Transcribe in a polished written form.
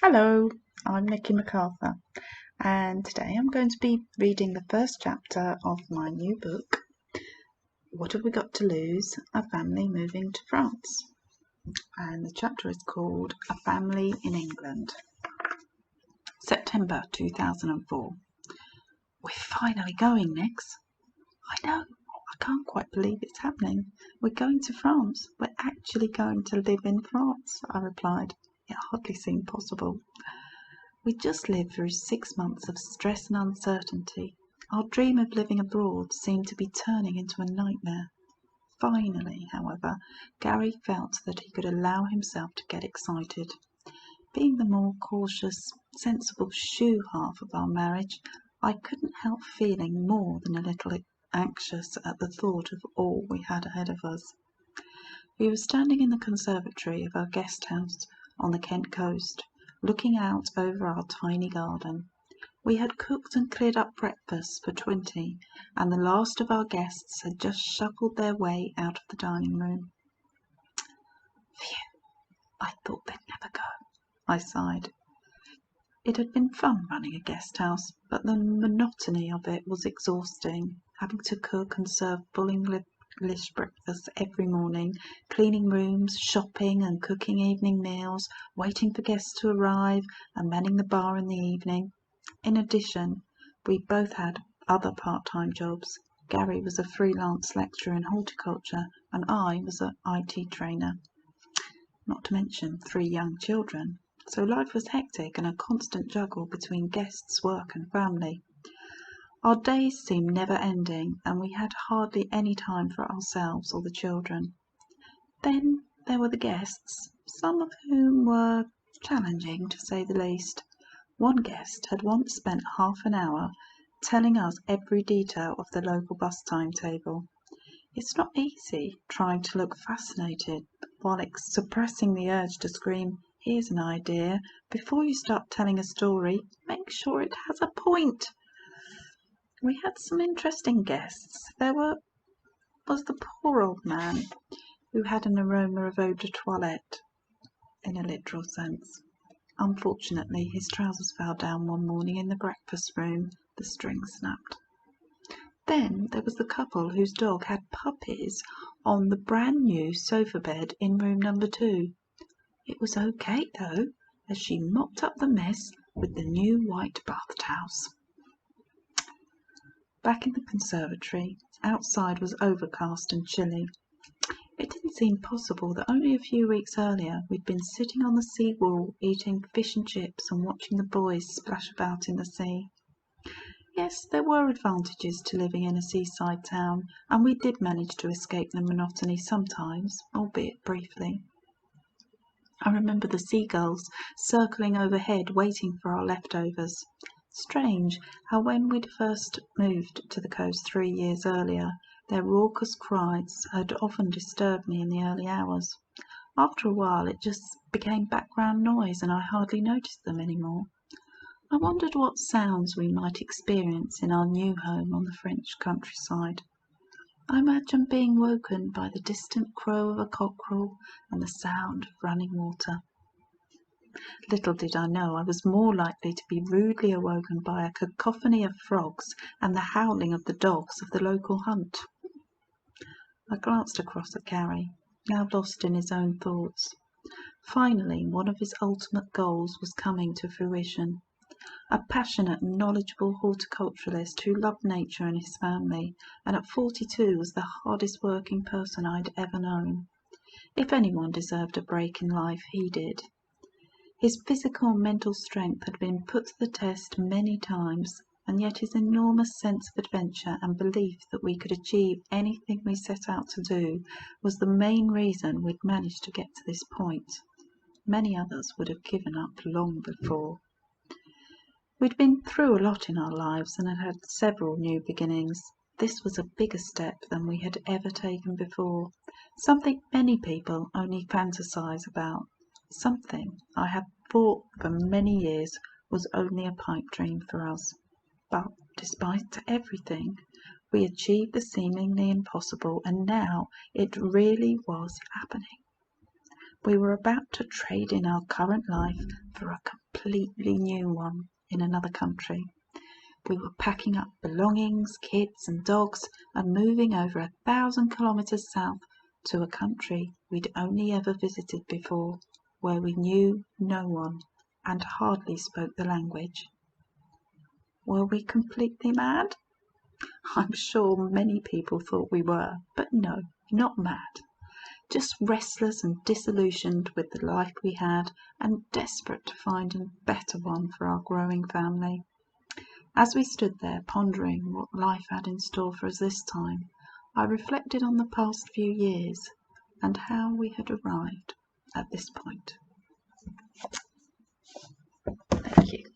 Hello, I'm Nikki McArthur, and today I'm going to be reading the first chapter of my new book, What Have We Got to Lose? A Family Moving to France. And the chapter is called A Family in England. September 2004. We're finally going, Nix. I know, I can't quite believe it's happening. We're going to France. We're actually going to live in France, I replied. It hardly seemed possible. We just lived through 6 months of stress and uncertainty. Our dream of living abroad seemed to be turning into a nightmare. Finally, however, Gary felt that he could allow himself to get excited. Being the more cautious, sensible shoe half of our marriage, I couldn't help feeling more than a little anxious at the thought of all we had ahead of us. We were standing in the conservatory of our guest house on the Kent coast, looking out over our tiny garden. We had cooked and cleared up breakfast for 20, and the last of our guests had just shuffled their way out of the dining room. Phew, I thought they'd never go, I sighed. It had been fun running a guest house, but the monotony of it was exhausting, having to cook and serve full English breakfast every morning, cleaning rooms, shopping and cooking evening meals, waiting for guests to arrive, and manning the bar in the evening. In addition, we both had other part-time jobs. Gary was a freelance lecturer in horticulture, and I was an IT trainer, not to mention 3 young children. So life was hectic and a constant juggle between guests, work and family. Our days seemed never-ending, and we had hardly any time for ourselves or the children. Then there were the guests, some of whom were challenging, to say the least. One guest had once spent half an hour telling us every detail of the local bus timetable. It's not easy trying to look fascinated while suppressing the urge to scream, "Here's an idea. Before you start telling a story, make sure it has a point." We had some interesting guests. There was the poor old man who had an aroma of eau de toilette, in a literal sense. Unfortunately, his trousers fell down one morning in the breakfast room. The string snapped. Then there was the couple whose dog had puppies on the brand new sofa bed in room number 2. It was okay, though, as she mopped up the mess with the new white bath towels. Back in the conservatory, outside was overcast and chilly. It didn't seem possible that only a few weeks earlier we'd been sitting on the sea wall eating fish and chips and watching the boys splash about in the sea. Yes, there were advantages to living in a seaside town, and we did manage to escape the monotony sometimes, albeit briefly. I remember the seagulls circling overhead waiting for our leftovers. Strange how when we'd first moved to the coast 3 years earlier, their raucous cries had often disturbed me in the early hours. After a while it just became background noise and I hardly noticed them anymore. I wondered what sounds we might experience in our new home on the French countryside. I imagined being woken by the distant crow of a cockerel and the sound of running water. Little did I know I was more likely to be rudely awoken by a cacophony of frogs and the howling of the dogs of the local hunt. I glanced across at Gary, now lost in his own thoughts. Finally, one of his ultimate goals was coming to fruition. A passionate and knowledgeable horticulturalist who loved nature and his family, and at 42 was the hardest working person I'd ever known. If anyone deserved a break in life, he did. His physical and mental strength had been put to the test many times, and yet his enormous sense of adventure and belief that we could achieve anything we set out to do was the main reason we'd managed to get to this point. Many others would have given up long before. We'd been through a lot in our lives and had had several new beginnings. This was a bigger step than we had ever taken before, something many people only fantasize about, something I had thought for many years was only a pipe dream for us. But despite everything, we achieved the seemingly impossible, and now it really was happening. We were about to trade in our current life for a completely new one in another country. We were packing up belongings, kids and dogs, and moving over 1,000 kilometres south to a country we'd only ever visited before, where we knew no one and hardly spoke the language. Were we completely mad? I'm sure many people thought we were, but no, not mad. Just restless and disillusioned with the life we had, and desperate to find a better one for our growing family. As we stood there pondering what life had in store for us this time, I reflected on the past few years and how we had arrived at this point. Thank you.